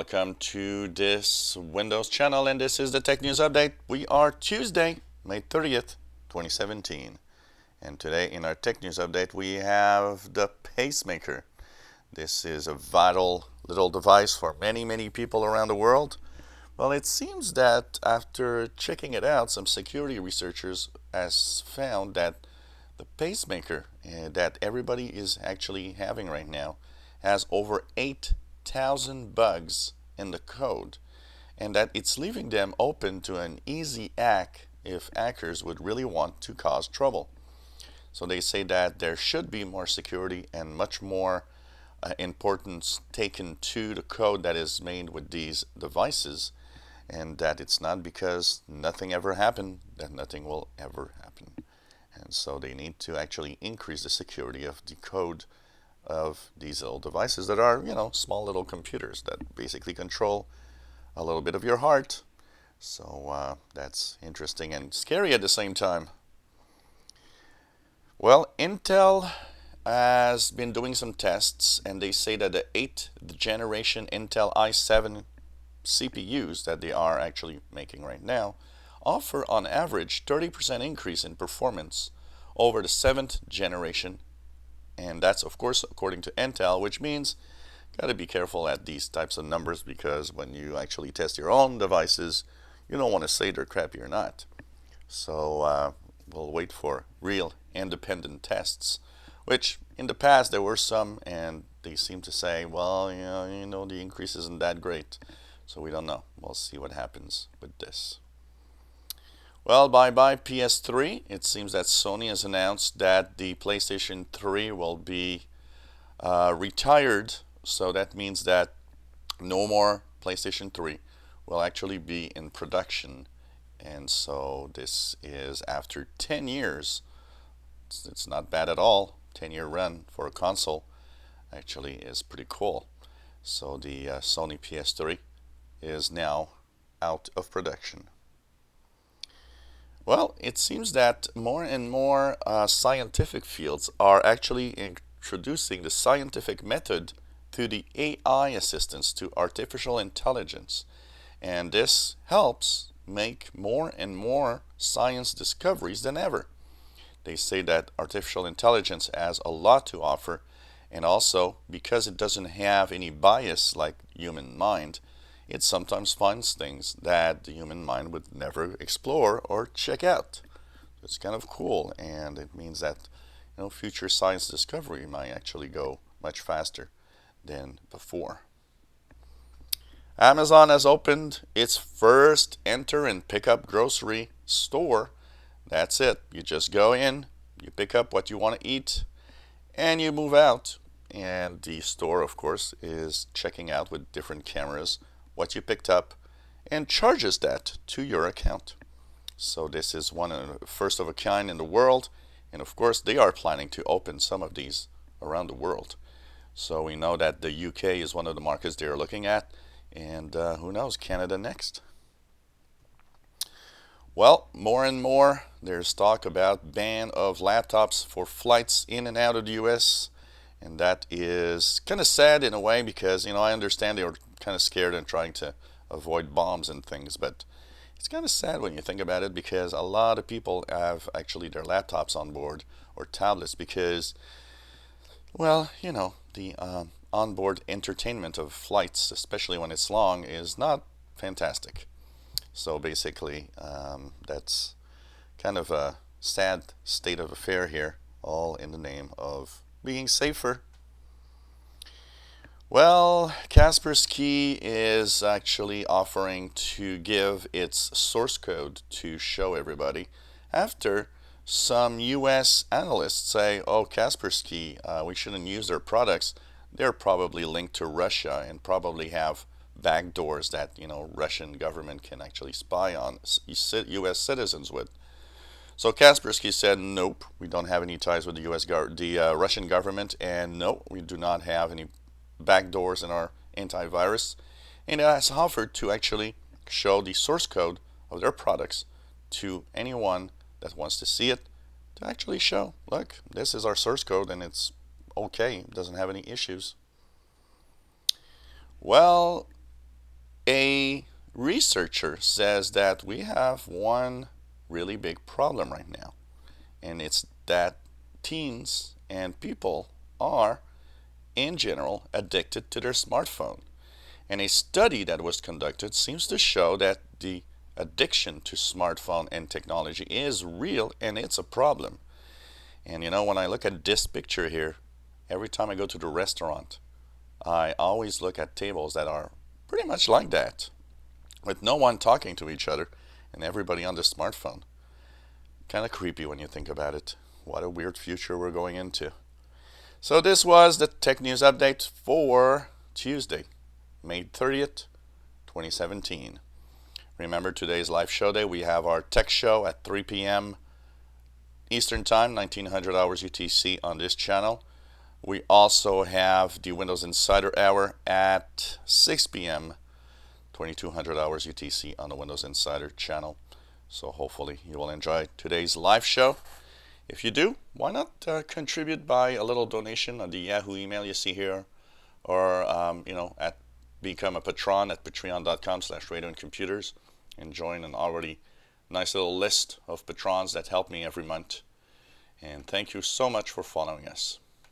welcome to this Windows channel, and this is the Tech News Update. We are Tuesday, May 30th, 2017. And today in our Tech News Update we have the Pacemaker. This is a vital little device for many people around the world. Well, it seems that after checking it out, some security researchers has found that the pacemaker that everybody is actually having right now has over 8,000 bugs in the code, and that it's leaving them open to an easy hack if hackers would really want to cause trouble. So they say that there should be more security and much more importance taken to the code that is made with these devices, and that it's not because nothing ever happened that nothing will ever happen. And so they need to actually increase the security of the code of these little devices that are, small little computers that basically control a little bit of your heart. So that's interesting and scary at the same time. Well, Intel has been doing some tests, and they say that the 8th generation Intel i7 CPUs that they are actually making right now offer on average 30% increase in performance over the 7th generation, and that's of course according to Intel, which means gotta be careful at these types of numbers, because when you actually test your own devices you don't want to say they're crappy or not. So we'll wait for real independent tests, which in the past there were some, and they seem to say, well, the increase isn't that great. So we don't know. We'll see what happens with this. Well, bye-bye PS3. It seems that Sony has announced that the PlayStation 3 will be retired. So that means that no more PlayStation 3 will actually be in production. And so this is after 10 years. It's not bad at all. 10-year run for a console actually is pretty cool. So the Sony PS3 is now out of production. Well, it seems that more and more scientific fields are actually introducing the scientific method to the AI assistance, to artificial intelligence. And this helps make more and more science discoveries than ever. They say that artificial intelligence has a lot to offer, and also because it doesn't have any bias like human mind, it sometimes finds things that the human mind would never explore or check out. It's kind of cool, and it means that future science discovery might actually go much faster than before. Amazon has opened its first enter and pick up grocery store. That's it. You just go in, you pick up what you want to eat, and you move out. And the store, of course, is checking out with different cameras what you picked up and charges that to your account. So this is one of the first of a kind in the world, and of course they are planning to open some of these around the world. So we know that the UK is one of the markets they're looking at, and who knows, Canada next. Well, more and more there's talk about ban of laptops for flights in and out of the US, and that is kind of sad in a way, because I understand they were kind of scared and trying to avoid bombs and things, but it's kind of sad when you think about it, because a lot of people have actually their laptops on board or tablets, because, well, the onboard entertainment of flights, especially when it's long, is not fantastic. So basically that's kind of a sad state of affair here, all in the name of being safer. Well, Kaspersky is actually offering to give its source code to show everybody, after some US analysts say, oh, Kaspersky, we shouldn't use their products. They're probably linked to Russia and probably have backdoors that Russian government can actually spy on US citizens with. So Kaspersky said, nope, we don't have any ties with the Russian government, and no, we do not have any backdoors in our antivirus, and it has offered to actually show the source code of their products to anyone that wants to see it, to actually show, look, this is our source code and it's okay, it doesn't have any issues. Well, A researcher says that we have one really big problem right now, and it's that teens and people are, in general, addicted to their smartphone. And a study that was conducted seems to show that the addiction to smartphone and technology is real and it's a problem. And when I look at this picture here, every time I go to the restaurant, I always look at tables that are pretty much like that, with no one talking to each other and everybody on the smartphone. Kind of creepy when you think about it. What a weird future we're going into. So this was the Tech News Update for Tuesday, May 30th, 2017. Remember, today's live show day. We have our tech show at 3 p.m. Eastern Time, 1900 hours UTC on this channel. We also have the Windows Insider Hour at 6 p.m. 2200 hours UTC on the Windows Insider channel. So hopefully you will enjoy today's live show. If you do, why not contribute by a little donation on the Yahoo email you see here, or at become a patron at patreon.com/radioandcomputers and join an already nice little list of patrons that help me every month. And thank you so much for following us.